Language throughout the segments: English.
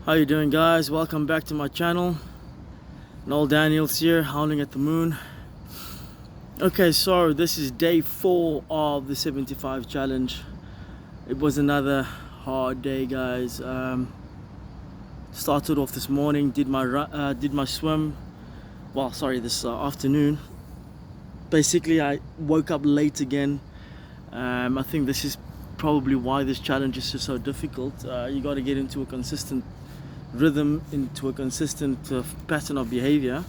How you doing, guys? Welcome back to my channel. Noel Daniels here, howling at the moon. Okay, so this is day 4 of the 75 challenge. It was another hard day, guys. Started off this morning, did my swim. Well, sorry, this afternoon. Basically, I woke up late again. I think this is probably why this challenge is so difficult. You got to get into a consistent rhythm, into a consistent pattern of behavior,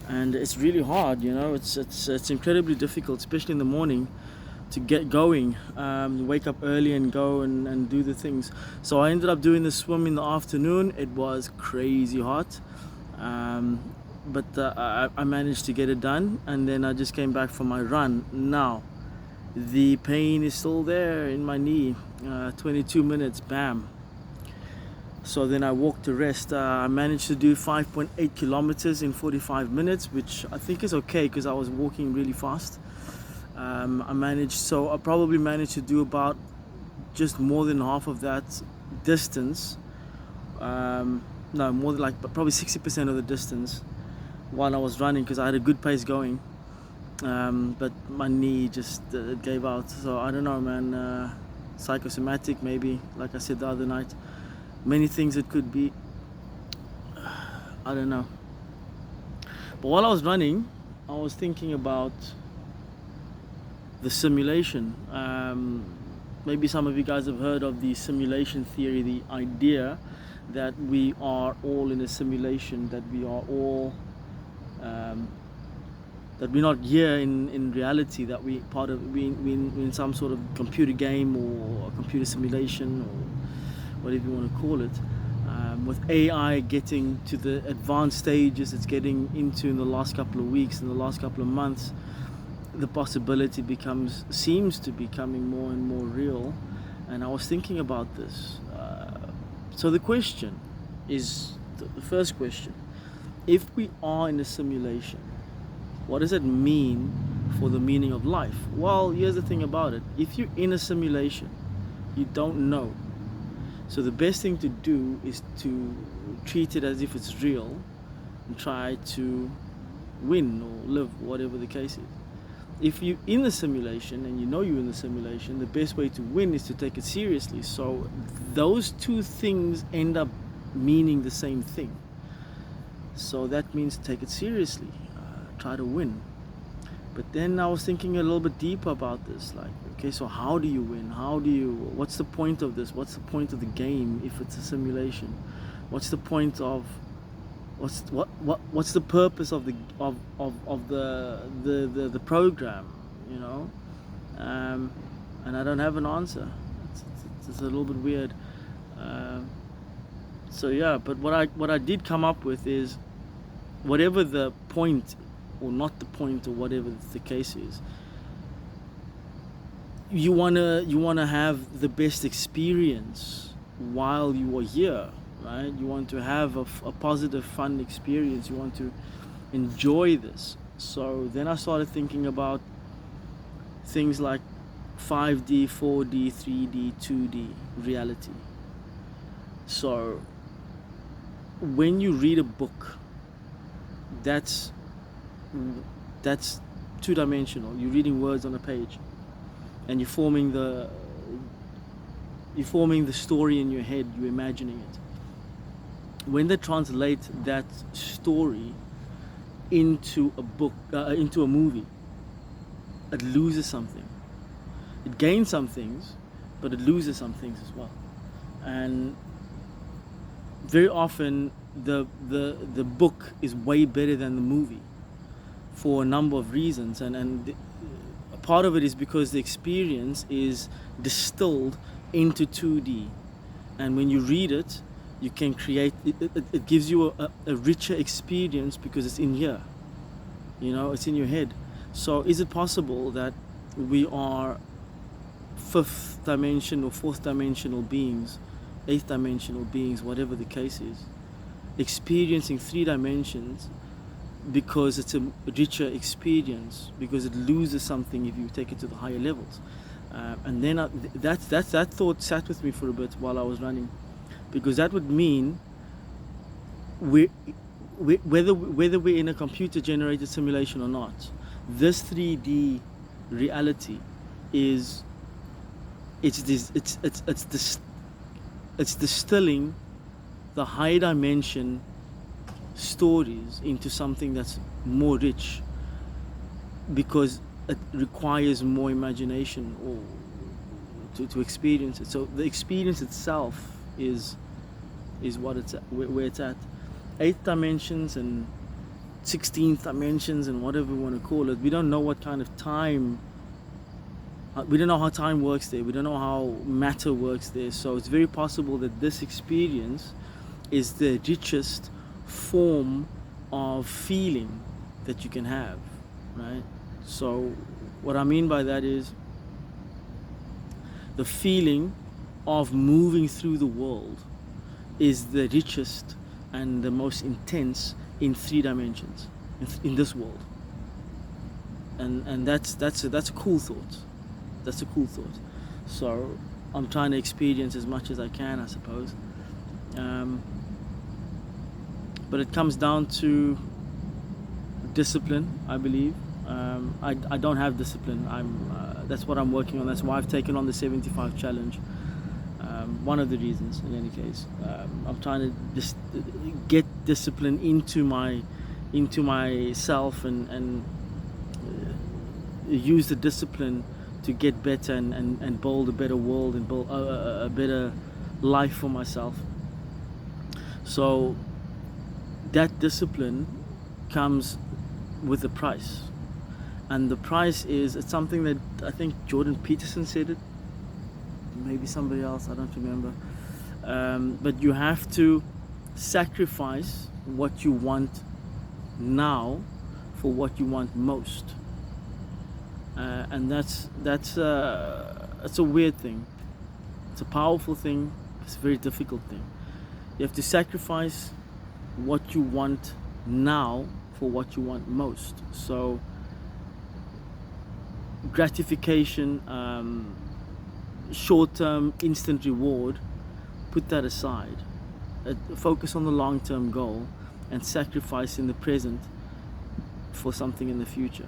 and it's really hard. It's incredibly difficult, especially in the morning, to get going. Wake up early and go and do the things. So I ended up doing the swim in the afternoon. It was crazy hot, but I managed to get it done, and then I just came back from my run. Now the pain is still there in my knee. 22 minutes, bam. So then I walked the rest. I managed to do 5.8 kilometers in 45 minutes, which I think is okay because I was walking really fast. I probably managed to do about just more than half of that distance. No, more than probably 60% of the distance while I was running, because I had a good pace going. But my knee just gave out. So I don't know, man. Psychosomatic, maybe, like I said the other night. Many things it could be. I don't know. But while I was running, I was thinking about the simulation. Maybe some of you guys have heard of the simulation theory, the idea that we are all in a simulation, that we are all that we're not here in reality, that we in some sort of computer game or a computer simulation, or whatever you want to call it. With AI getting to the advanced stages it's getting into in the last couple of weeks, in the last couple of months, the possibility seems to be becoming more and more real. And I was thinking about this. So the question is, the first question: if we are in a simulation, what does it mean for the meaning of life? Well, here's the thing about it. If you're in a simulation, you don't know. So the best thing to do is to treat it as if it's real and try to win or live, whatever the case is. If you're in the simulation and you know you're in the simulation, the best way to win is to take it seriously. So those two things end up meaning the same thing. So that means take it seriously, try to win. But then I was thinking a little bit deeper about this, like, okay, so how do you win? What's the point of this? What's the point of the game if it's a simulation? What's the point of, what's the purpose of the program, and I don't have an answer. It's a little bit weird. So yeah, but what I did come up with is, whatever the point or not the point, or whatever the case is, you wanna have the best experience while you are here, right? You want to have a positive, fun experience. You want to enjoy this. So then I started thinking about things like 5D, 4D, 3D, 2D reality. So when you read a book, that's two-dimensional. You're reading words on a page, and you're forming the story in your head. You're imagining it. When they translate that story into a book, into a movie, it loses something. It gains some things, but it loses some things as well. And very often the book is way better than the movie, for a number of reasons, and part of it is because the experience is distilled into 2D, and when you read it, you can create it gives you a richer experience because it's in here, it's in your head. So is it possible that we are fifth dimension or fourth dimensional beings, eighth dimensional beings, whatever the case is, experiencing 3 dimensions because it's a richer experience, because it loses something if you take it to the higher levels? And then that thought sat with me for a bit while I was running, because that would mean we, whether we're in a computer generated simulation or not, this 3D reality is it's distilling the high dimension stories into something that's more rich, because it requires more imagination or to experience it. So the experience itself is what it's at, where it's at. 8th dimensions and 16th dimensions and whatever we want to call it, we don't know what kind of time, we don't know how time works there, we don't know how matter works there. So it's very possible that this experience is the richest form of feeling that you can have, right? So what I mean by that is the feeling of moving through the world is the richest and the most intense in 3 dimensions in this world, and that's a cool thought. That's a cool thought. So I'm trying to experience as much as I can, I suppose. But it comes down to discipline, I believe. I don't have discipline. That's what I'm working on. That's why I've taken on the 75 challenge. One of the reasons, in any case, I'm trying to just get discipline into myself and use the discipline to get better and build a better world and build a better life for myself. So that discipline comes with a price, and the price is, it's something that I think Jordan Peterson said it, maybe somebody else, I don't remember, but you have to sacrifice what you want now for what you want most, and that's a weird thing. It's a powerful thing. It's a very difficult thing. You have to sacrifice what you want now for what you want most. So gratification, short-term instant reward, put that aside. Focus on the long-term goal and sacrifice in the present for something in the future.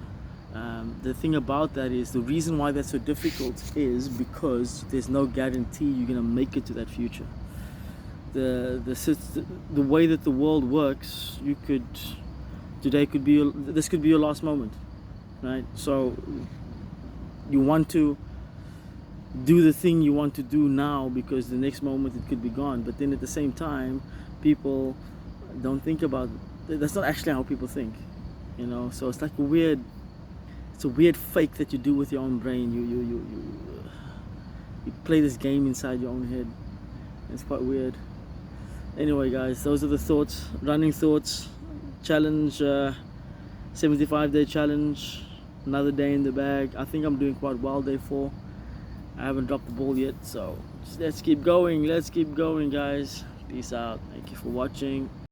The thing about that is, the reason why that's so difficult is because there's no guarantee you're going to make it to that future. The way that the world works, this could be your last moment, right? So you want to do the thing you want to do now, because the next moment it could be gone. But then at the same time, people don't think about it. That's not actually how people think, you know. So it's like a weird fake that you do with your own brain. You play this game inside your own head. It's quite weird. Anyway, guys, those are the thoughts, running thoughts. Challenge, 75-day challenge, another day in the bag. I think I'm doing quite well, day 4. I haven't dropped the ball yet, so let's keep going, guys. Peace out. Thank you for watching.